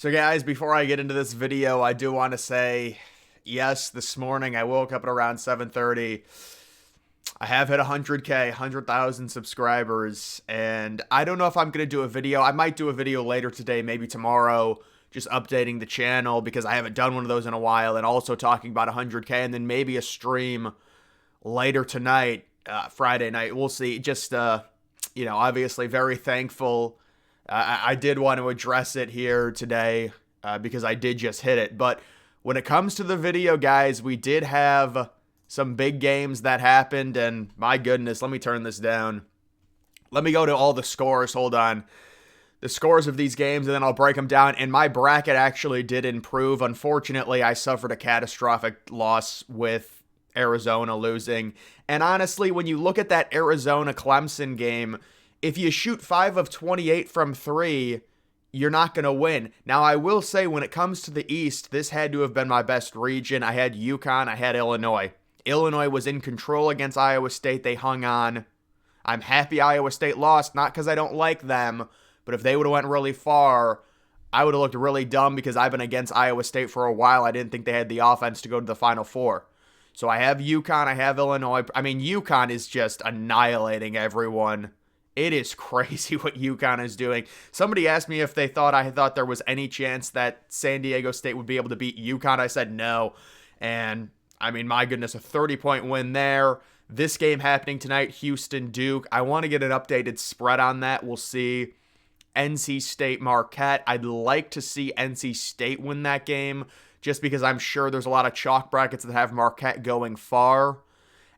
So guys, before I get into this video, I do want to say, yes, this morning I woke up at around 7:30. I have hit 100K, 100,000 subscribers, and I don't know if I'm going to do a video. I might do a video later today, maybe tomorrow, just updating the channel because I haven't done one of those in a while, and also talking about 100K, and then maybe a stream later tonight, Friday night. We'll see. Just, obviously very thankful. I did want to address it here today because I did just hit it. But when it comes to the video, guys, we did have some big games that happened. And my goodness, let me turn this down. Let me go to all the scores. Hold on. The scores of these games, and then I'll break them down. And my bracket actually did improve. Unfortunately, I suffered a catastrophic loss with Arizona losing. And honestly, when you look at that Arizona-Clemson game, if you shoot 5 of 28 from 3, you're not going to win. Now, I will say when it comes to the East, this had to have been my best region. I had UConn, I had Illinois. Illinois was in control against Iowa State. They hung on. I'm happy Iowa State lost, not because I don't like them, but if they would have went really far, I would have looked really dumb because I've been against Iowa State for a while. I didn't think they had the offense to go to the Final Four. So I have UConn, I have Illinois. I mean, UConn is just annihilating everyone. It is crazy what UConn is doing. Somebody asked me if I thought there was any chance that San Diego State would be able to beat UConn. I said no. And, I mean, my goodness, a 30-point win there. This game happening tonight, Houston-Duke. I want to get an updated spread on that. We'll see. NC State-Marquette. I'd like to see NC State win that game just because I'm sure there's a lot of chalk brackets that have Marquette going far.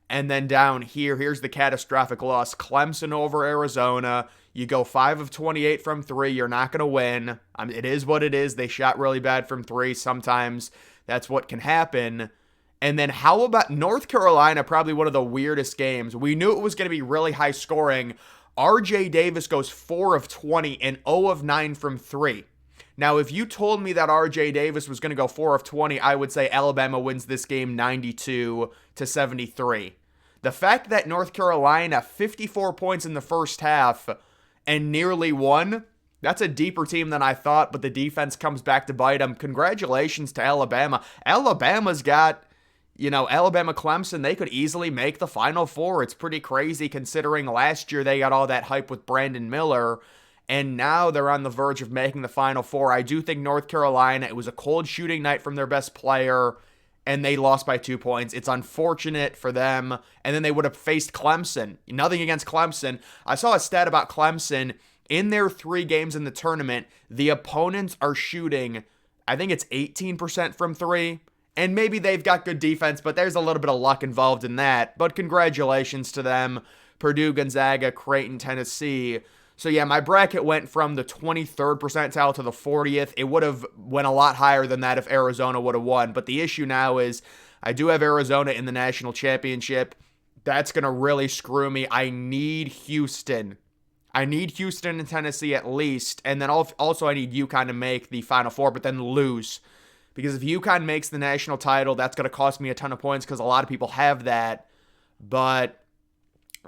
And then down here, here's the catastrophic loss. Clemson over Arizona. You go 5 of 28 from 3. You're not going to win. It is what it is. They shot really bad from 3. Sometimes that's what can happen. And then how about North Carolina? Probably one of the weirdest games. We knew it was going to be really high scoring. RJ Davis goes 4 of 20 and 0 of 9 from 3. Now, if you told me that RJ Davis was going to go 4 of 20, I would say Alabama wins this game 92-73. The fact that North Carolina, 54 points in the first half and nearly won, that's a deeper team than I thought, but the defense comes back to bite them. Congratulations to Alabama. Alabama's got, Alabama-Clemson, they could easily make the Final Four. It's pretty crazy considering last year they got all that hype with Brandon Miller, and now they're on the verge of making the Final Four. I do think North Carolina, it was a cold shooting night from their best player, and they lost by 2 points. It's unfortunate for them. And then they would have faced Clemson. Nothing against Clemson. I saw a stat about Clemson. In their 3 games in the tournament, the opponents are shooting, I think it's 18% from 3. And maybe they've got good defense, but there's a little bit of luck involved in that. But congratulations to them. Purdue, Gonzaga, Creighton, Tennessee. So yeah, my bracket went from the 23rd percentile to the 40th. It would have went a lot higher than that if Arizona would have won. But the issue now is I do have Arizona in the national championship. That's going to really screw me. I need Houston. I need Houston and Tennessee at least. And then also I need UConn to make the Final Four, but then lose. Because if UConn makes the national title, that's going to cost me a ton of points because a lot of people have that. But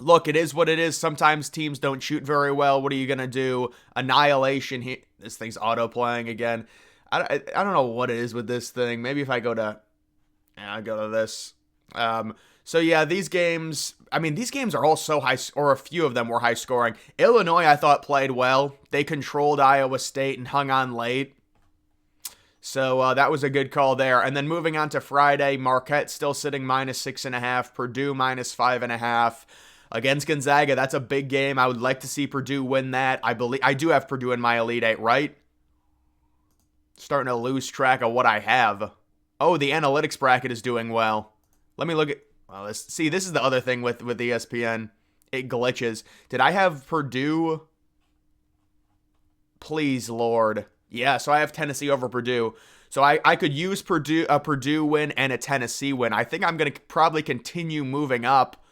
look, it is what it is. Sometimes teams don't shoot very well. What are you going to do? Annihilation here. This thing's auto-playing again. I don't know what it is with this thing. Maybe if I go to... Yeah, I'll go to this. So yeah, these games are all so high, or a few of them were high scoring. Illinois, I thought, played well. They controlled Iowa State and hung on late. So that was a good call there. And then moving on to Friday, Marquette still sitting -6.5. Purdue -5.5. Against Gonzaga, that's a big game. I would like to see Purdue win that. I do have Purdue in my Elite Eight, right? Starting to lose track of what I have. Oh, the analytics bracket is doing well. Let me look at... Well, this is the other thing with ESPN. It glitches. Did I have Purdue? Please, Lord. Yeah, so I have Tennessee over Purdue. So I could use a Purdue win and a Tennessee win. I think I'm going to probably continue moving up.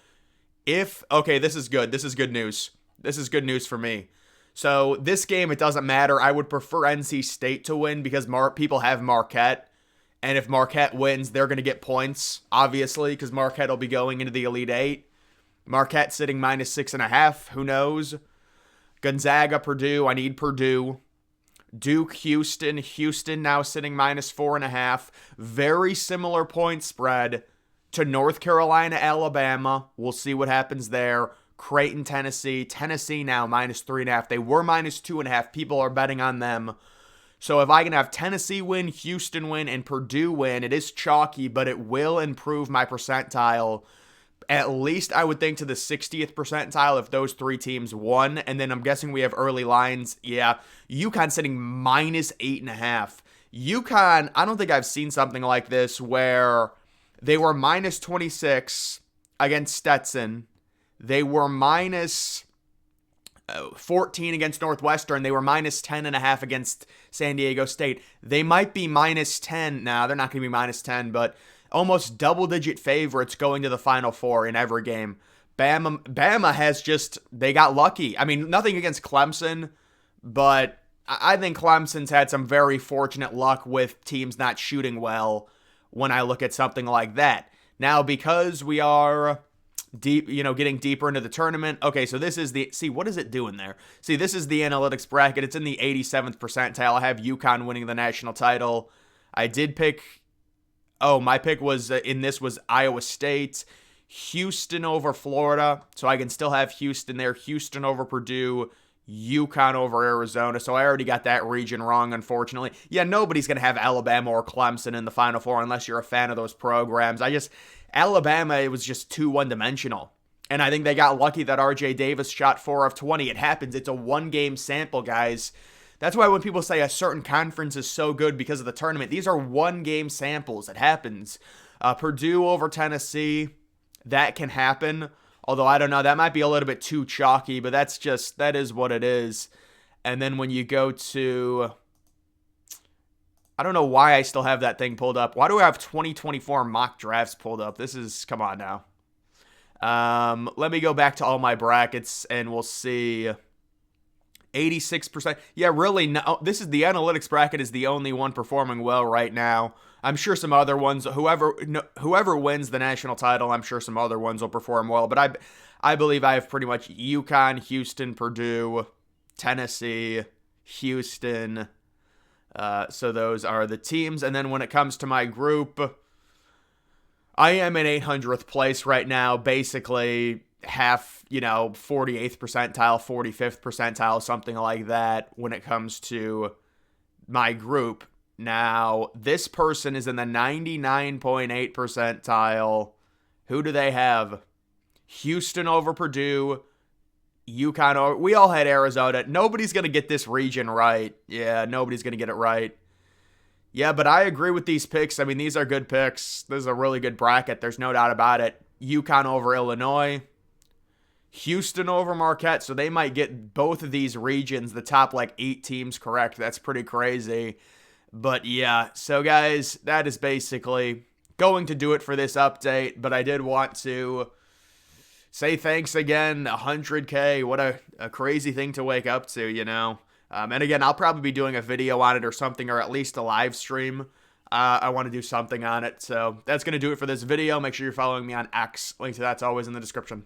Okay, this is good. This is good news. This is good news for me. So this game, it doesn't matter. I would prefer NC State to win because people have Marquette. And if Marquette wins, they're going to get points, obviously, because Marquette will be going into the Elite Eight. Marquette sitting -6.5. Who knows? Gonzaga, Purdue. I need Purdue. Duke, Houston. Houston now sitting -4.5. Very similar point spread to North Carolina, Alabama. We'll see what happens there. Creighton, Tennessee. Tennessee now -3.5. They were -2.5. People are betting on them. So if I can have Tennessee win, Houston win, and Purdue win, it is chalky, but it will improve my percentile. At least I would think to the 60th percentile if those three teams won. And then I'm guessing we have early lines. Yeah, UConn sitting -8.5. UConn, I don't think I've seen something like this where they were -26 against Stetson. They were -14 against Northwestern. They were -10.5 against San Diego State. They might be -10. Now, they're not going to be -10, but almost double-digit favorites going to the Final Four in every game. Bama has just, they got lucky. I mean, nothing against Clemson, but I think Clemson's had some very fortunate luck with teams not shooting well when I look at something like that. Now, because we are deep, getting deeper into the tournament. Okay, so this is what is it doing there? See, this is the analytics bracket. It's in the 87th percentile. I have UConn winning the national title. I did pick, my pick was, was Iowa State. Houston over Florida, so I can still have Houston there. Houston over Purdue. UConn over Arizona, so I already got that region wrong, unfortunately. Yeah, nobody's going to have Alabama or Clemson in the Final Four unless you're a fan of those programs. Alabama, it was just too one-dimensional. And I think they got lucky that RJ Davis shot 4 of 20. It happens. It's a one-game sample, guys. That's why when people say a certain conference is so good because of the tournament, these are one-game samples. It happens. Purdue over Tennessee, that can happen. Although, I don't know, that might be a little bit too chalky, but that is what it is. And then when you go to, I don't know why I still have that thing pulled up. Why do I have 2024 mock drafts pulled up? Come on now. Let me go back to all my brackets and we'll see. 86%. Yeah, really, no, the analytics bracket is the only one performing well right now. I'm sure some other ones, whoever wins the national title, I'm sure some other ones will perform well. But I believe I have pretty much UConn, Houston, Purdue, Tennessee, Houston. So those are the teams. And then when it comes to my group, I am in 800th place right now, basically half, 48th percentile, 45th percentile, something like that when it comes to my group. Now, this person is in the 99.8 percentile. Who do they have? Houston over Purdue, UConn over, we all had Arizona. Nobody's going to get this region right. Yeah, nobody's going to get it right. Yeah, but I agree with these picks. I mean, these are good picks. This is a really good bracket. There's no doubt about it. UConn over Illinois. Houston over Marquette, so they might get both of these regions, the top 8 teams correct. That's pretty crazy. But yeah, so guys, that is basically going to do it for this update. But I did want to say thanks again. 100K, what a crazy thing to wake up to, And again, I'll probably be doing a video on it or something, or at least a live stream. I want to do something on it. So that's going to do it for this video. Make sure you're following me on X. Link to that's always in the description.